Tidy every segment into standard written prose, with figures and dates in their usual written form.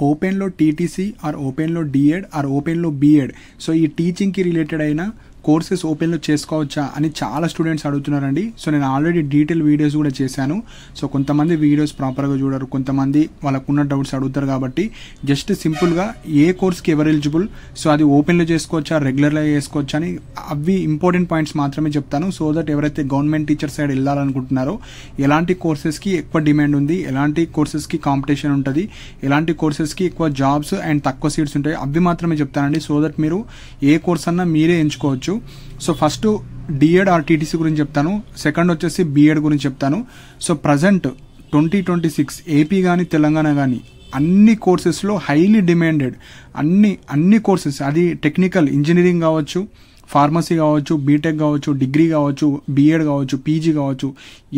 ఓపెన్లో TTC are ఓపెన్లో D.Ed are ఓపెన్లో బిఎడ్, సో ఈ టీచింగ్కి రిలేటెడ్ అయిన కోర్సెస్ ఓపెన్లో చేసుకోవచ్చా అని చాలా స్టూడెంట్స్ అడుగుతున్నారండి. సో నేను ఆల్రెడీ డీటెయిల్ వీడియోస్ కూడా చేశాను. సో కొంతమంది వీడియోస్ ప్రాపర్గా చూడరు, కొంతమంది వాళ్ళకున్న డౌట్స్ అడుగుతారు. కాబట్టి జస్ట్ సింపుల్గా ఏ కోర్స్కి ఎవరు ఎలిజిబుల్, సో అది ఓపెన్లో చేసుకోవచ్చా, రెగ్యులర్గా చేసుకోవచ్చా అని అవి ఇంపార్టెంట్ పాయింట్స్ మాత్రమే చెప్తాను. సో దట్ ఎవరైతే గవర్నమెంట్ టీచర్ సైడ్ వెళ్ళాలనుకుంటున్నారో ఎలాంటి కోర్సెస్కి ఎక్కువ డిమాండ్ ఉంది, ఎలాంటి కోర్సెస్కి కాంపిటీషన్ ఉంటుంది, ఎలాంటి కోర్సెస్కి ఎక్కువ జాబ్స్ అండ్ తక్కువ సీట్స్ ఉంటాయి, అవి మాత్రమే చెప్తానండి. సో దట్ మీరు ఏ కోర్స్ అన్నా మీరే ఎంచుకోవచ్చు. So first DEd or TTC గురించి చెప్తాను, సెకండ్ వచ్చేసి బిఎడ్ గురించి చెప్తాను. సో ప్రజెంట్ 2026 ఏపీ కానీ తెలంగాణ కానీ అన్ని కోర్సెస్లో హైలీ డిమాండెడ్ అన్ని కోర్సెస్, అది టెక్నికల్ ఇంజనీరింగ్ కావచ్చు, ఫార్మసీ కావచ్చు, బీటెక్ కావచ్చు, డిగ్రీ కావచ్చు, బీఎడ్ కావచ్చు, పీజీ కావచ్చు,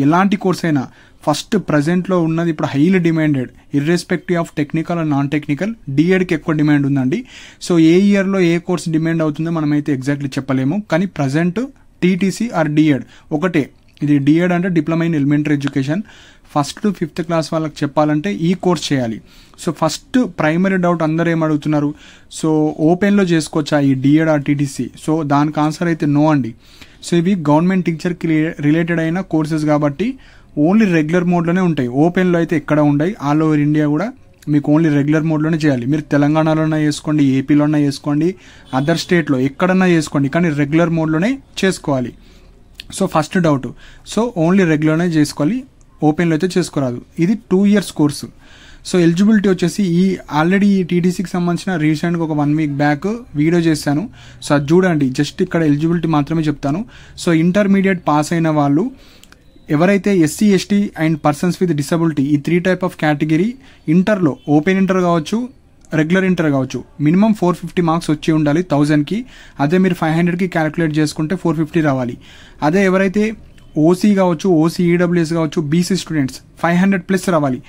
ఎలాంటి కోర్స్ అయినా ఫస్ట్ ప్రజెంట్లో ఉన్నది ఇప్పుడు highly demanded irrespective of technical and non technical డిఎడ్కి ఎక్కువ డిమాండ్ ఉందండి. సో ఏ ఇయర్లో ఏ కోర్స్ డిమాండ్ అవుతుందో మనమైతే ఎగ్జాక్ట్లీ చెప్పలేము. కానీ ప్రజెంట్ టీటీసీ ఆర్ డిఎడ్ ఒకటే. ఇది డిఎడ్ అంటే diploma in elementary education. First to 5th class వాళ్ళకి చెప్పాలంటే ఈ కోర్స్ చేయాలి. సో ఫస్ట్ ప్రైమరీ డౌట్ అందరూ ఏమడుగుతున్నారు, సో ఓపెన్లో చేసుకోవచ్చా ఈ డిఎడ్ ఆర్ టీటీసీ? సో దానికి ఆన్సర్ అయితే నో అండి. సో ఇవి గవర్నమెంట్ టీచర్కి రిలేటెడ్ అయిన కోర్సెస్ కాబట్టి ఓన్లీ రెగ్యులర్ మోడ్లోనే ఉంటాయి. ఓపెన్లో అయితే ఎక్కడ ఉండవు. ఆల్ ఓవర్ ఇండియా కూడా మీకు ఓన్లీ రెగ్యులర్ మోడ్లోనే చేయాలి. మీరు తెలంగాణలోనే చేసుకోండి, ఏపీలోనే చేసుకోండి, అదర్ స్టేట్లో ఎక్కడన్నా చేసుకోండి, కానీ రెగ్యులర్ మోడ్లోనే చేసుకోవాలి. So first doubt, so only రెగ్యులర్నే చేసుకోవాలి, ఓపెన్లో అయితే చేసుకోరాదు. ఇది 2 years కోర్సు. సో ఎలిజిబిలిటీ వచ్చేసి ఆల్రెడీ ఈ టీటీసీకి సంబంధించిన రీసెంట్గా ఒక 1 week బ్యాక్ వీడియో చేశాను. సో అది చూడండి, జస్ట్ ఇక్కడ ఎలిజిబిలిటీ మాత్రమే చెప్తాను. సో ఇంటర్మీడియట్ పాస్ అయిన వాళ్ళు ఎవరైతే SC ST and persons with disability ఈ 3 type ఆఫ్ కేటగిరీ ఇంటర్లో ఓపెన్ ఇంటర్ కావచ్చు, రెగ్యులర్ ఇంటర్ కావచ్చు, మినిమం 450 మార్క్స్ వచ్చి ఉండాలి 1000కి. అదే మీరు 500కి క్యాలిక్యులేట్ చేసుకుంటే 450 రావాలి. అదే ఎవరైతే ఓసీ కావచ్చు, ఓసీ ఈడబ్ల్యూఎస్ కావచ్చు, బీసీ స్టూడెంట్స్ 500+ రావాలి.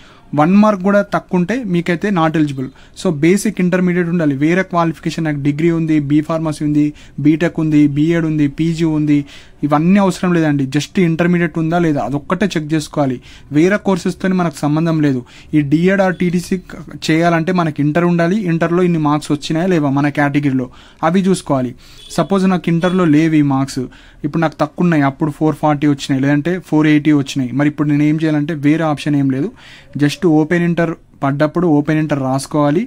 1 mark కూడా తక్కువ ఉంటే మీకైతే not eligible. So basic intermediate ఉండాలి. వేరే క్వాలిఫికేషన్, నాకు డిగ్రీ ఉంది, బీ ఫార్మసీ ఉంది, బీటెక్ ఉంది, బీఎడ్ ఉంది, పీజీ ఉంది, ఇవన్నీ అవసరం లేదండి. జస్ట్ ఇంటర్మీడియట్ ఉందా లేదా అదొక్కటే చెక్ చేసుకోవాలి. వేరే కోర్సెస్తో మనకు సంబంధం లేదు. ఈ డిఎడ్ ఆర్ టీటీసీ చేయాలంటే మనకి ఇంటర్ ఉండాలి, ఇంటర్లో ఇన్ని మార్క్స్ వచ్చినాయా లేవా మన కేటగిరీలో అవి చూసుకోవాలి. సపోజ్ నాకు ఇంటర్లో లేవు ఈ మార్క్స్, ఇప్పుడు నాకు తక్కువ ఉన్నాయి, అప్పుడు 440 వచ్చినాయి, లేదంటే 480 వచ్చినాయి. మరి ఇప్పుడు నేను ఏం చేయాలంటే వేరే ఆప్షన్ ఏం లేదు, జస్ట్ ఓపెన్ ఇంటర్ పడ్డప్పుడు ఓపెన్ ఇంటర్ రాసుకోవాలి.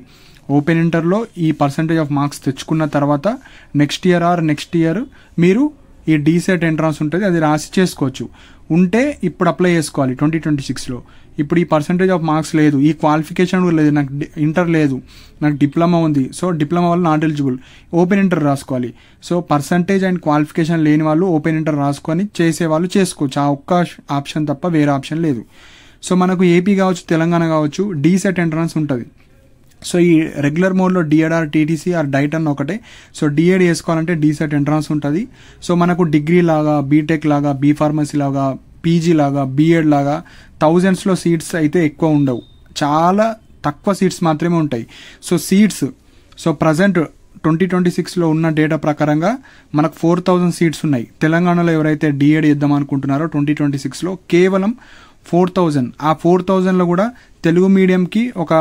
ఓపెన్ ఇంటర్లో ఈ పర్సంటేజ్ ఆఫ్ మార్క్స్ తెచ్చుకున్న తర్వాత నెక్స్ట్ ఇయర్ మీరు ఈ డీసెట్ ఎంట్రన్స్ ఉంటుంది, అది రాసి చేసుకోవచ్చు. ఉంటే ఇప్పుడు అప్లై చేసుకోవాలి 2026లో. ఇప్పుడు ఈ పర్సంటేజ్ ఆఫ్ మార్క్స్ లేదు, ఈ క్వాలిఫికేషన్ కూడా లేదు, నాకు ఇంటర్ లేదు, నాకు డిప్లొమా ఉంది, సో డిప్లొమా వల్ల నాట్ ఎలిజిబుల్, ఓపెన్ ఇంటర్ రాసుకోవాలి. సో పర్సంటేజ్ అండ్ క్వాలిఫికేషన్ లేని వాళ్ళు ఓపెన్ ఇంటర్ రాసుకొని చేసేవాళ్ళు చేసుకోవచ్చు. ఆ ఒక్క ఆప్షన్ తప్ప వేరే ఆప్షన్ లేదు. సో మనకు ఏపీ కావచ్చు, తెలంగాణ కావచ్చు, డీసెట్ ఎంట్రన్స్ ఉంటుంది. సో ఈ రెగ్యులర్ మోడ్లో DEd or TTC or DIET అన్న ఒకటే. సో డిఎడ్ చేసుకోవాలంటే డీసెట్ ఎంట్రన్స్ ఉంటుంది. సో మనకు డిగ్రీ లాగా, బీటెక్ లాగా, బీ ఫార్మసీ లాగా, పీజీ లాగా, బీఎడ్ లాగా థౌజండ్స్లో సీట్స్ అయితే ఎక్కువ ఉండవు, చాలా తక్కువ సీట్స్ మాత్రమే ఉంటాయి. సో సీట్స్, సో ప్రజెంట్ 2026లో ఉన్న డేటా ప్రకారంగా మనకు 4000 సీట్స్ ఉన్నాయి. తెలంగాణలో ఎవరైతే డిఎడ్ చేద్దాం అనుకుంటున్నారో 2026లో కేవలం 4000. ఆ 4000లో కూడా తెలుగు మీడియంకి ఒక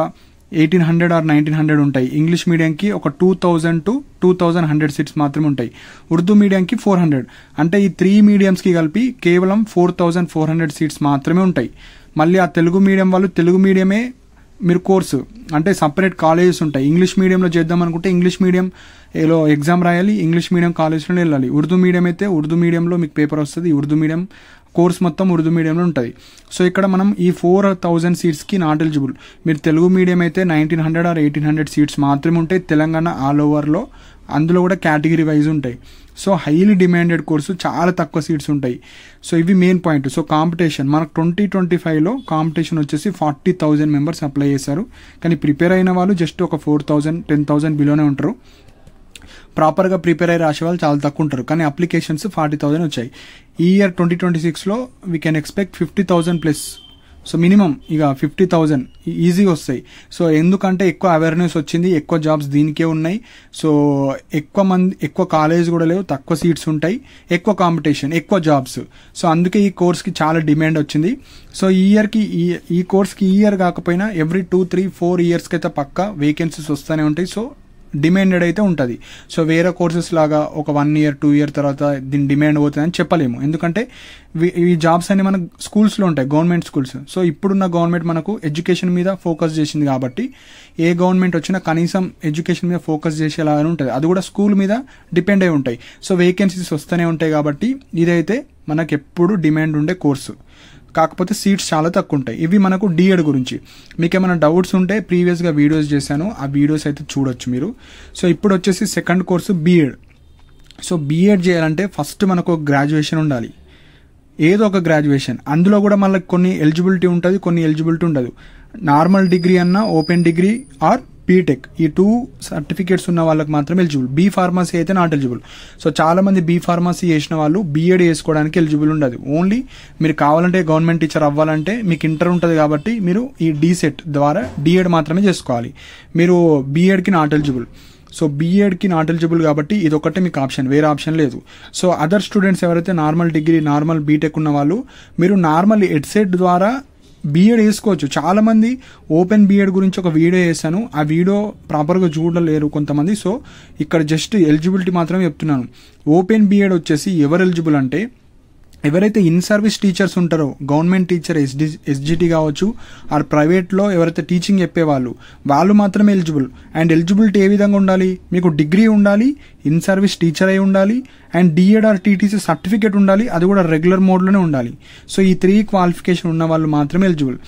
1800 or 1900 ఉంటాయి, ఇంగ్లీష్ మీడియంకి ఒక 2000 to 2100 సీట్స్ మాత్రమే ఉంటాయి, ఉర్దూ మీడియంకి 400. అంటే ఈ 3 మీడియంస్కి కలిపి కేవలం 4400 సీట్స్ మాత్రమే ఉంటాయి. మళ్ళీ ఆ తెలుగు మీడియం వాళ్ళు తెలుగు మీడియమే మీరు కోర్సు అంటే సపరేట్ కాలేజెస్ ఉంటాయి. ఇంగ్లీష్ మీడియంలో చేద్దాం అనుకుంటే ఇంగ్లీష్ మీడియం ఏలో ఎగ్జామ్ రాయాలి, ఇంగ్లీష్ మీడియం కాలేజ్లోనే వెళ్ళాలి. ఉర్దూ మీడియం అయితే ఉర్దూ మీడియంలో మీకు పేపర్ వస్తుంది, ఉర్దూ మీడియం కోర్స్ మొత్తం ఉర్దూ మీడియంలో ఉంటుంది. సో ఇక్కడ మనం ఈ 4000 సీట్స్కి నాట్ ఎలిజిబుల్. మీరు తెలుగు మీడియం అయితే 1900 or 1800 సీట్స్ మాత్రమే ఉంటాయి తెలంగాణ ఆల్ ఓవర్లో, అందులో కూడా కేటగిరీ వైజ్ ఉంటాయి. సో హైలీ డిమాండెడ్ కోర్సు, చాలా తక్కువ సీట్స్ ఉంటాయి. సో ఇవి మెయిన్ పాయింట్. సో కాంపిటీషన్ మనకు 2025లో కాంపిటీషన్ వచ్చేసి 40,000 మెంబర్స్ అప్లై చేశారు. కానీ ప్రిపేర్ అయిన వాళ్ళు జస్ట్ ఒక 4,000 10,000 బిలోనే ఉంటారు. ప్రాపర్గా ప్రిపేర్ అయ్యి రాసే వాళ్ళు చాలా తక్కువ ఉంటారు. కానీ అప్లికేషన్స్ 40,000 వచ్చాయి. ఈ ఇయర్ 2026లో we can expect 50,000+. So minimum ఇక 50,000 ఈజీగా వస్తాయి. సో ఎందుకంటే ఎక్కువ అవేర్నెస్ వచ్చింది, ఎక్కువ జాబ్స్ దీనికే ఉన్నాయి. సో ఎక్కువ కాలేజ్ కూడా లేవు, తక్కువ సీట్స్ ఉంటాయి, ఎక్కువ కాంపిటీషన్, ఎక్కువ జాబ్స్. సో అందుకే ఈ కోర్స్కి చాలా డిమాండ్ వచ్చింది. సో ఈ కోర్స్కి ఈ ఇయర్ కాకపోయినా ఎవ్రీ 2, 3, 4 ఇయర్స్కి అయితే పక్కా వేకెన్సీస్ వస్తూనే ఉంటాయి. సో డిమాండెడ్ అయితే ఉంటుంది. సో వేరే కోర్సెస్ లాగా ఒక 1 year 2 year తర్వాత దీని డిమాండ్ పోతుందని చెప్పలేము. ఎందుకంటే ఈ జాబ్స్ అన్ని మన స్కూల్స్లో ఉంటాయి, గవర్నమెంట్ స్కూల్స్. సో ఇప్పుడున్న గవర్నమెంట్ మనకు ఎడ్యుకేషన్ మీద ఫోకస్ చేసింది కాబట్టి ఏ గవర్నమెంట్ వచ్చినా కనీసం ఎడ్యుకేషన్ మీద ఫోకస్ చేసేలాగానే ఉంటుంది. అది కూడా స్కూల్ మీద డిపెండ్ అయి ఉంటాయి. సో వేకెన్సీస్ వస్తూనే ఉంటాయి కాబట్టి ఇదైతే మనకు ఎప్పుడు డిమాండ్ ఉండే కోర్సు. కాకపోతే సీట్స్ చాలా తక్కువ ఉంటాయి. ఇవి మనకు డిఎడ్ గురించి. మీకు ఏమైనా డౌట్స్ ఉంటే ప్రీవియస్గా వీడియోస్ చేశాను, ఆ వీడియోస్ అయితే చూడొచ్చు మీరు. సో ఇప్పుడు వచ్చేసి second course BEd. So BEd చేయాలంటే ఫస్ట్ మనకు గ్రాడ్యుయేషన్ ఉండాలి, ఏదో ఒక గ్రాడ్యుయేషన్. అందులో కూడా మళ్ళీ కొన్ని ఎలిజిబిలిటీ ఉంటుంది, కొన్ని ఎలిజిబిలిటీ ఉండదు. నార్మల్ డిగ్రీ అన్నా, ఓపెన్ డిగ్రీ ఆర్ బీటెక్, ఈ 2 సర్టిఫికేట్స్ ఉన్న వాళ్ళకి మాత్రమే ఎలిజిబుల్. బీ ఫార్మసీ అయితే నాట్ ఎలిజిబుల్. సో చాలా మంది బీ ఫార్మసీ చేసిన వాళ్ళు బీఎడ్ చేసుకోవడానికి ఎలిజిబుల్ ఉండదు. ఓన్లీ మీరు కావాలంటే గవర్నమెంట్ టీచర్ అవ్వాలంటే మీకు ఇంటర్ ఉంటుంది కాబట్టి మీరు ఈ డీసెట్ ద్వారా డిఎడ్ మాత్రమే చేసుకోవాలి. మీరు బీఎడ్కి నాట్ ఎలిజిబుల్. సో బీఎడ్కి నాట్ ఎలిజిబుల్ కాబట్టి ఇది ఒకటే మీకు ఆప్షన్, వేరే ఆప్షన్ లేదు. సో అదర్ స్టూడెంట్స్ ఎవరైతే నార్మల్ డిగ్రీ, నార్మల్ బీటెక్ ఉన్న వాళ్ళు మీరు నార్మల్ ఎడ్సెట్ ద్వారా బీఎడ్ వేసుకోవచ్చు. చాలా మంది ఓపెన్ బీఎడ్ గురించి ఒక వీడియో చేశాను, ఆ వీడియో ప్రాపర్గా చూడలేరు కొంతమంది. సో ఇక్కడ జస్ట్ ఎలిజిబిలిటీ మాత్రమే చెప్తున్నాను. ఓపెన్ బీఎడ్ వచ్చేసి ఎవరు ఎలిజిబుల్ అంటే ఎవరైతే ఇన్ సర్వీస్ టీచర్స్ ఉంటారో, గవర్నమెంట్ టీచర్ ఎస్జిటి కావచ్చు ఆర్ ప్రైవేట్లో ఎవరైతే టీచింగ్ చెప్పేవాళ్ళు వాళ్ళు మాత్రమే ఎలిజిబుల్. అండ్ ఎలిజిబిలిటీ ఏ విధంగా ఉండాలి, మీకు డిగ్రీ ఉండాలి, ఇన్ సర్వీస్ టీచర్ అయి ఉండాలి, and DEd or TTC certificate ఉండాలి, అది కూడా రెగ్యులర్ మోడ్లోనే ఉండాలి. సో ఈ 3 క్వాలిఫికేషన్ ఉన్న వాళ్ళు మాత్రమే ఎలిజిబుల్.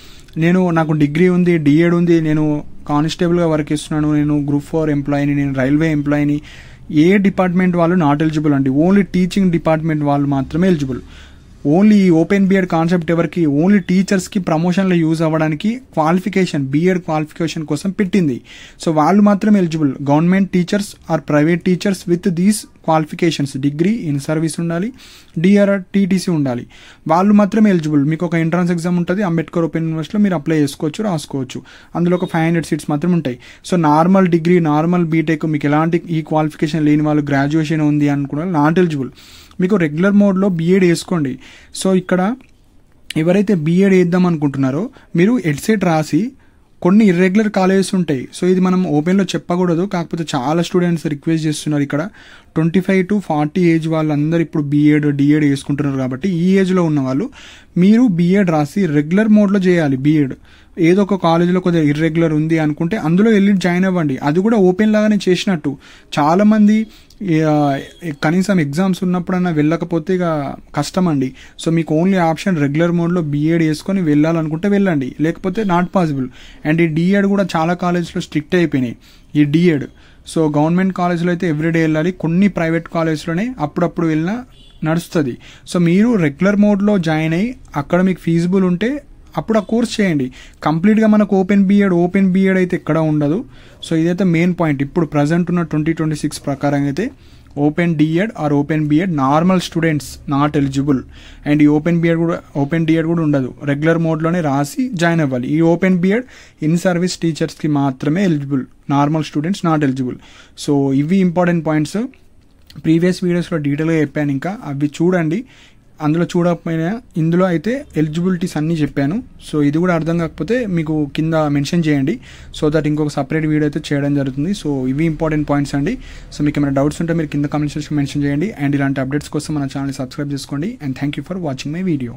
నాకు డిగ్రీ ఉంది, డిఎడ్ ఉంది, నేను కానిస్టేబుల్గా వర్క్ చేస్తున్నాను, నేను గ్రూప్ 4 ఎంప్లాయీని, నేను రైల్వే ఎంప్లాయీని, ఏ డిపార్ట్మెంట్ వాళ్ళు నాట్ ఎలిజిబుల్ అండి. ఓన్లీ టీచింగ్ డిపార్ట్మెంట్ వాళ్ళు మాత్రమే ఎలిజిబుల్. ఓన్లీ ఈ ఓపెన్ బీఎడ్ కాన్సెప్ట్ ఎవరికి, ఓన్లీ టీచర్స్కి ప్రమోషన్లో యూజ్ అవ్వడానికి క్వాలిఫికేషన్, బీఎడ్ క్వాలిఫికేషన్ కోసం పెట్టింది. సో వాళ్ళు మాత్రమే eligible. Government teachers or private teachers with these qualifications, degree, in service ఉండాలి, డిఆర్ టీటీసీ ఉండాలి, వాళ్ళు మాత్రమే ఎలిజిబుల్. మీకు ఒక ఎంట్రన్స్ ఎగ్జామ్ ఉంటుంది, అంబేద్కర్ ఓపెన్ యూనివర్సిటీలో మీరు అప్లై చేసుకోవచ్చు, రాసుకోవచ్చు. అందులో ఒక 500 సీట్స్ మాత్రమే ఉంటాయి. So normal degree, normal BTech, మీకు ఎలాంటి ఈ క్వాలిఫికేషన్ లేని వాళ్ళు, గ్రాడ్యుయేషన్ ఉంది అనుకున్న వాళ్ళు నాట్ ఎలిజిబుల్. మీకు రెగ్యులర్ మోడ్లో బీఎడ్ వేసుకోండి. సో ఇక్కడ ఎవరైతే బీఎడ్ వేద్దాం అనుకుంటున్నారో మీరు ఎడ్సెట్ రాసి, కొన్ని ఇర్రెగ్యులర్ కాలేజెస్ ఉంటాయి. సో ఇది మనం ఓపెన్లో చెప్పకూడదు, కాకపోతే చాలా స్టూడెంట్స్ రిక్వెస్ట్ చేస్తున్నారు. ఇక్కడ 25 to 40 ఏజ్ వాళ్ళందరూ ఇప్పుడు బీఎడ్, డిఎడ్ వేసుకుంటున్నారు కాబట్టి ఈ ఏజ్లో ఉన్న వాళ్ళు మీరు బీఎడ్ రాసి రెగ్యులర్ మోడ్లో చేయాలి. బీఎడ్ ఏదో ఒక కాలేజీలో కొద్దిగా ఇర్రెగ్యులర్ ఉంది అనుకుంటే అందులో వెళ్ళి జాయిన్ అవ్వండి. అది కూడా ఓపెన్ లాగానే చేసినట్టు. చాలామంది కనీసం ఎగ్జామ్స్ ఉన్నప్పుడన్నా వెళ్ళకపోతే ఇక కష్టం అండి. సో మీకు ఓన్లీ ఆప్షన్ రెగ్యులర్ మోడ్లో బీఎడ్ వేసుకొని వెళ్ళాలనుకుంటే వెళ్ళండి, లేకపోతే నాట్ పాసిబుల్. అండ్ ఈ డిఎడ్ కూడా చాలా కాలేజ్లో స్ట్రిక్ట్ అయిపోయినాయి ఈ డిఎడ్. సో గవర్నమెంట్ కాలేజ్లో అయితే ఎవ్రీడే వెళ్ళాలి, కొన్ని ప్రైవేట్ కాలేజ్లోనే అప్పుడప్పుడు వెళ్ళినా నడుస్తుంది. సో మీరు రెగ్యులర్ మోడ్లో జాయిన్ అయ్యి అక్కడ మీకు ఫీజిబుల్ ఉంటే అప్పుడు ఆ కోర్స్ చేయండి. కంప్లీట్గా మనకు ఓపెన్ బీఎడ్ అయితే ఎక్కడ ఉండదు. సో ఇదైతే మెయిన్ పాయింట్. ఇప్పుడు ప్రజెంట్ ఉన్న 2026 ప్రకారం అయితే open DEd or open BEd normal students not eligible. And ఈ ఓపెన్ డిఎడ్ కూడా ఉండదు, రెగ్యులర్ మోడ్లోనే రాసి జాయిన్ అవ్వాలి. ఈ ఓపెన్ బీఎడ్ ఇన్ సర్వీస్ టీచర్స్కి మాత్రమే eligible, normal students not eligible. So ఇవి ఇంపార్టెంట్ పాయింట్స్. ప్రీవియస్ వీడియోస్లో డీటెయిల్గా చెప్పాను, ఇంకా అవి చూడండి. అందులో చూడకపోయినా ఇందులో అయితే ఎలిజిబిలిటీస్ అన్నీ చెప్పాను. సో ఇది కూడా అర్థం కాకపోతే మీకు కింద మెన్షన్ చేయండి, సో దట్ ఇంకొక సపరేట్ వీడియో అయితే చేయడం జరుగుతుంది. సో ఇవి ఇంపార్టెంట్ పాయింట్స్ అండి. సో మీకు ఏమైనా డౌట్స్ ఉంటే మీరు కింద కామెంట్ సెక్షన్లో మెన్షన్ చేయండి. అండ్ ఇలాంటి అప్డేట్స్ కోసం మన ఛానల్ సబ్స్క్రైబ్ చేసుకోండి. And thank you for watching my video.